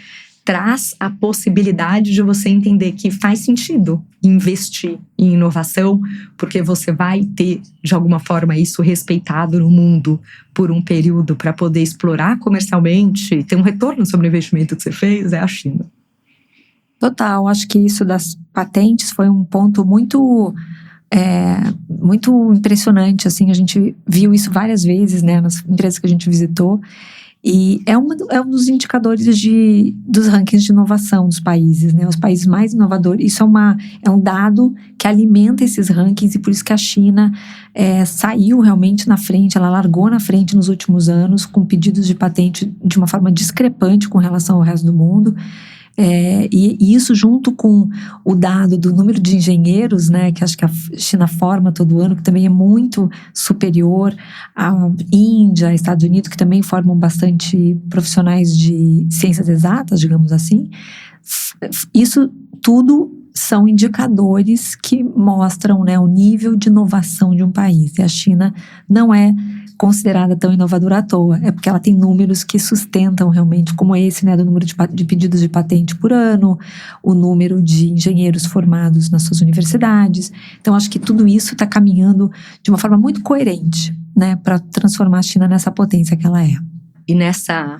traz a possibilidade de você entender que faz sentido investir em inovação, porque você vai ter, de alguma forma, isso respeitado no mundo por um período para poder explorar comercialmente, ter um retorno sobre o investimento que você fez, é a China. Total, acho que isso das patentes foi um ponto muito impressionante, assim, a gente viu isso várias vezes, né, nas empresas que a gente visitou. E é um dos indicadores dos rankings de inovação dos países, né? Os países mais inovadores. Isso é um dado que alimenta esses rankings e por isso que a China saiu realmente na frente, ela largou na frente nos últimos anos com pedidos de patente de uma forma discrepante com relação ao resto do mundo. E isso junto com o dado do número de engenheiros, né, que acho que a China forma todo ano, que também é muito superior à Índia, Estados Unidos, que também formam bastante profissionais de ciências exatas, digamos assim. Isso tudo são indicadores que mostram, né, o nível de inovação de um país. E a China não é considerada tão inovadora à toa, é porque ela tem números que sustentam realmente, como esse, né, do número de pedidos de patente por ano, o número de engenheiros formados nas suas universidades. Então, acho que tudo isso está caminhando de uma forma muito coerente, né, para transformar a China nessa potência que ela é. E nessa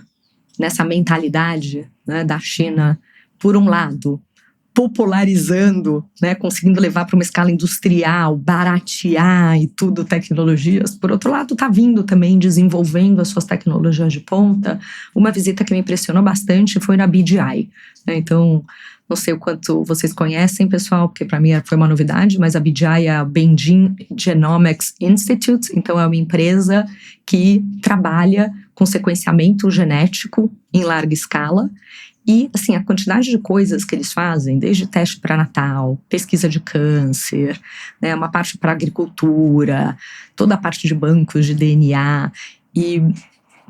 mentalidade, né, da China, por um lado, popularizando, né, conseguindo levar para uma escala industrial, baratear e tudo, tecnologias. Por outro lado, está vindo também desenvolvendo as suas tecnologias de ponta. Uma visita que me impressionou bastante foi na BGI. Né? Então, não sei o quanto vocês conhecem, pessoal, porque para mim foi uma novidade, mas a BGI é a Beijing Genomics Institute. Então, é uma empresa que trabalha com sequenciamento genético em larga escala. E, assim, a quantidade de coisas que eles fazem, desde teste pré-natal, pesquisa de câncer, né, uma parte para agricultura, toda a parte de bancos de DNA. E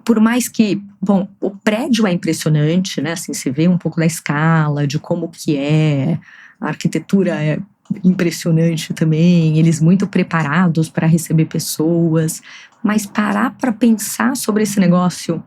por mais que, bom, o prédio é impressionante, né, assim, se vê um pouco da escala, de como que é, a arquitetura é impressionante também, eles muito preparados para receber pessoas, mas parar para pensar sobre esse negócio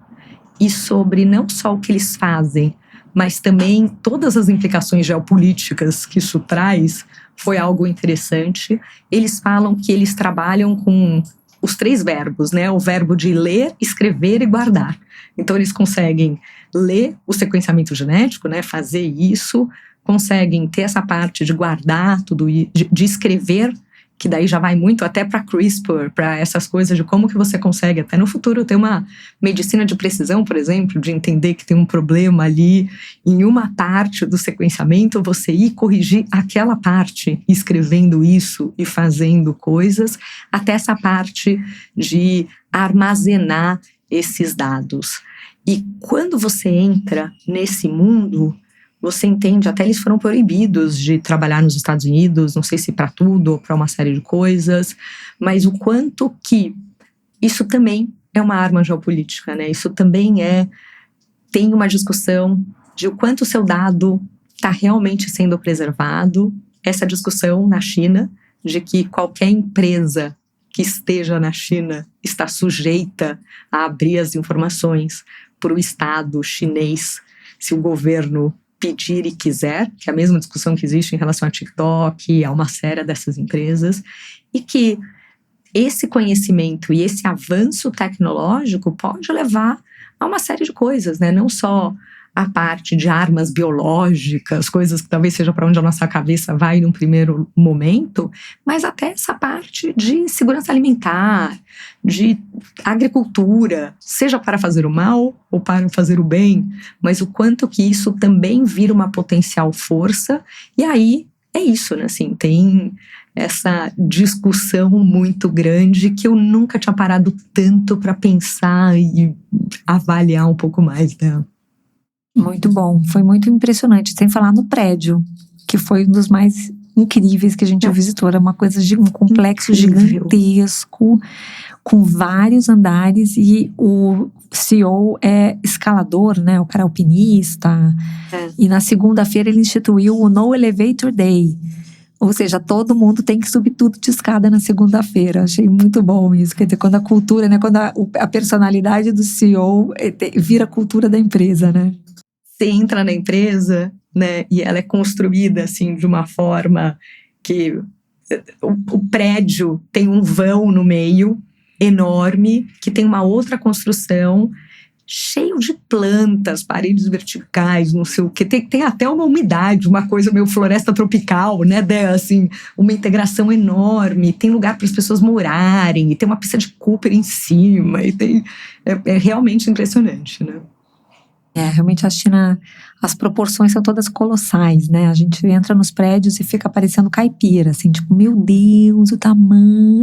e sobre não só o que eles fazem, mas também todas as implicações geopolíticas que isso traz, foi algo interessante. Eles falam que eles trabalham com os 3 verbos, né? O verbo de ler, escrever e guardar. Então, eles conseguem ler o sequenciamento genético, né? Fazer isso, conseguem ter essa parte de guardar tudo, de escrever, que daí já vai muito até para CRISPR, para essas coisas de como que você consegue até no futuro ter uma medicina de precisão, por exemplo, de entender que tem um problema ali em uma parte do sequenciamento, você ir corrigir aquela parte, escrevendo isso e fazendo coisas, até essa parte de armazenar esses dados. E quando você entra nesse mundo, você entende, até eles foram proibidos de trabalhar nos Estados Unidos, não sei se para tudo ou para uma série de coisas, mas o quanto que isso também é uma arma geopolítica, né? Isso também tem uma discussão de o quanto o seu dado está realmente sendo preservado. Essa discussão na China de que qualquer empresa que esteja na China está sujeita a abrir as informações para o Estado chinês, se o governo pedir e quiser, que é a mesma discussão que existe em relação a TikTok, a uma série dessas empresas, e que esse conhecimento e esse avanço tecnológico pode levar a uma série de coisas, né? Não só a parte de armas biológicas, coisas que talvez seja para onde a nossa cabeça vai num primeiro momento, mas até essa parte de segurança alimentar, de agricultura, seja para fazer o mal ou para fazer o bem, mas o quanto que isso também vira uma potencial força. E aí é isso, né? Assim, tem essa discussão muito grande que eu nunca tinha parado tanto para pensar e avaliar um pouco mais, né? Muito bom, foi muito impressionante, sem falar no prédio, que foi um dos mais incríveis que a gente visitou. Era uma coisa de um complexo gigantesco, com vários andares, e o CEO é escalador, né? O cara é alpinista. E na segunda-feira ele instituiu o No Elevator Day. Ou seja, todo mundo tem que subir tudo de escada na segunda-feira. Achei muito bom isso. Quer dizer, quando a cultura, né? Quando a personalidade do CEO vira a cultura da empresa, né? Você entra na empresa, né? E ela é construída, assim, de uma forma que o prédio tem um vão no meio, enorme, que tem uma outra construção, cheio de plantas, paredes verticais, não sei o que. Tem até uma umidade, uma coisa meio floresta tropical, né? Assim, uma integração enorme. Tem lugar para as pessoas morarem, e tem uma pista de Cooper em cima. E é realmente impressionante, né? Realmente a China, as proporções são todas colossais, né? A gente entra nos prédios e fica parecendo caipira, assim, tipo, meu Deus, o tamanho.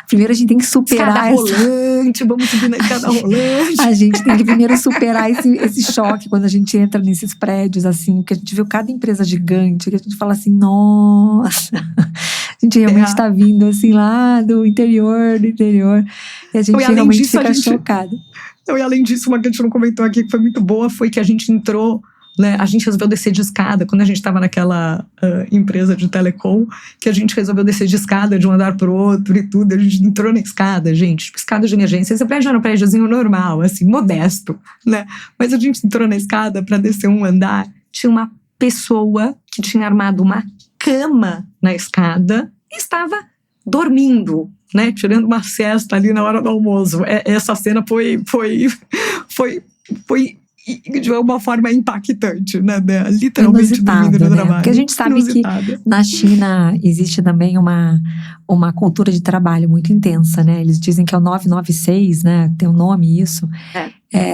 Primeiro a gente tem que superar escada rolante, vamos subir na escada rolante. A gente tem que primeiro superar esse choque quando a gente entra nesses prédios, assim, porque a gente viu cada empresa gigante, que a gente fala assim, nossa, a gente realmente está vindo, assim, lá do interior, e a gente realmente fica chocada. E além disso, uma que a gente não comentou aqui, que foi muito boa, foi que a gente entrou, né, a gente resolveu descer de escada, quando a gente estava naquela empresa de telecom, que a gente resolveu descer de escada de um andar para o outro e tudo, a gente entrou na escada, gente, tipo, escada de emergência, esse prédio era um prédiozinho normal, assim, modesto, né, mas a gente entrou na escada para descer um andar, tinha uma pessoa que tinha armado uma cama na escada e estava dormindo, né, tirando uma siesta ali na hora do almoço. Essa cena foi de uma forma impactante, né, literalmente dormindo no trabalho. Porque a gente sabe que na China existe também uma cultura de trabalho muito intensa, né, eles dizem que é o 996, né, tem um nome isso,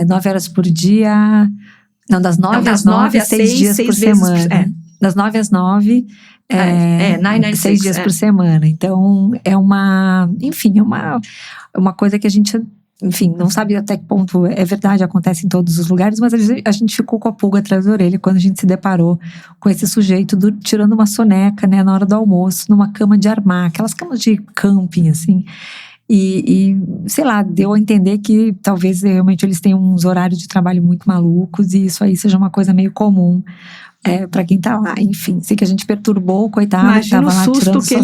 9 horas por dia, não, das 9 às 9, 6 dias por semana, das 9 às 9, 6 dias por semana. Então, é uma coisa que a gente, enfim, não sabe até que ponto é verdade, acontece em todos os lugares, mas a gente ficou com a pulga atrás da orelha quando a gente se deparou com esse sujeito tirando uma soneca, né, na hora do almoço, numa cama de armar, aquelas camas de camping, assim. E, sei lá, deu a entender que talvez realmente eles tenham uns horários de trabalho muito malucos e isso aí seja uma coisa meio comum pra quem tá lá. Enfim, sei que a gente perturbou, coitado. Imagina o susto que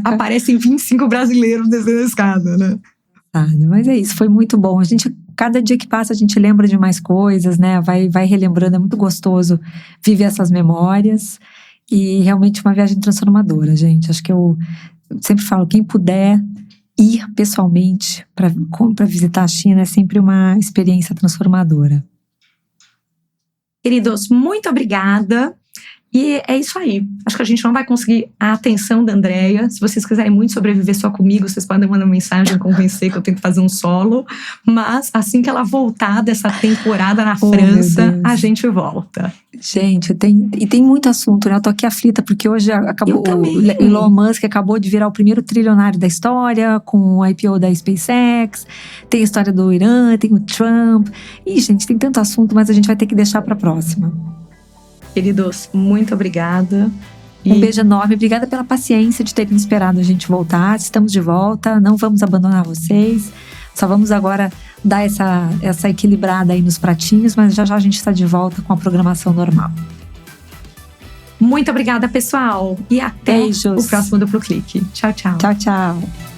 aparecem 25 brasileiros descendo a escada, né? Mas é isso, foi muito bom. Cada dia que passa a gente lembra de mais coisas, né? Vai relembrando, é muito gostoso viver essas memórias. E realmente uma viagem transformadora, gente. Acho que eu sempre falo, quem puder ir pessoalmente para visitar a China é sempre uma experiência transformadora. Queridos, muito obrigada. E é isso aí. Acho que a gente não vai conseguir a atenção da Andréia. Se vocês quiserem muito sobreviver só comigo, vocês podem mandar uma mensagem, convencer que eu tenho que fazer um solo. Mas assim que ela voltar dessa temporada na França, a gente volta. Gente, tem muito assunto, né? Eu tô aqui aflita, porque hoje acabou o Elon Musk acabou de virar o primeiro trilionário da história, com o IPO da SpaceX, tem a história do Irã, tem o Trump. Ih, gente, tem tanto assunto, mas a gente vai ter que deixar pra próxima. Queridos, muito obrigada. Um beijo enorme, obrigada pela paciência de terem esperado a gente voltar. Estamos de volta, não vamos abandonar vocês. Só vamos agora dar essa equilibrada aí nos pratinhos, mas já a gente está de volta com a programação normal. Muito obrigada, pessoal. E até Beijos. o próximo Duplo Clique. Tchau, tchau. Tchau, tchau.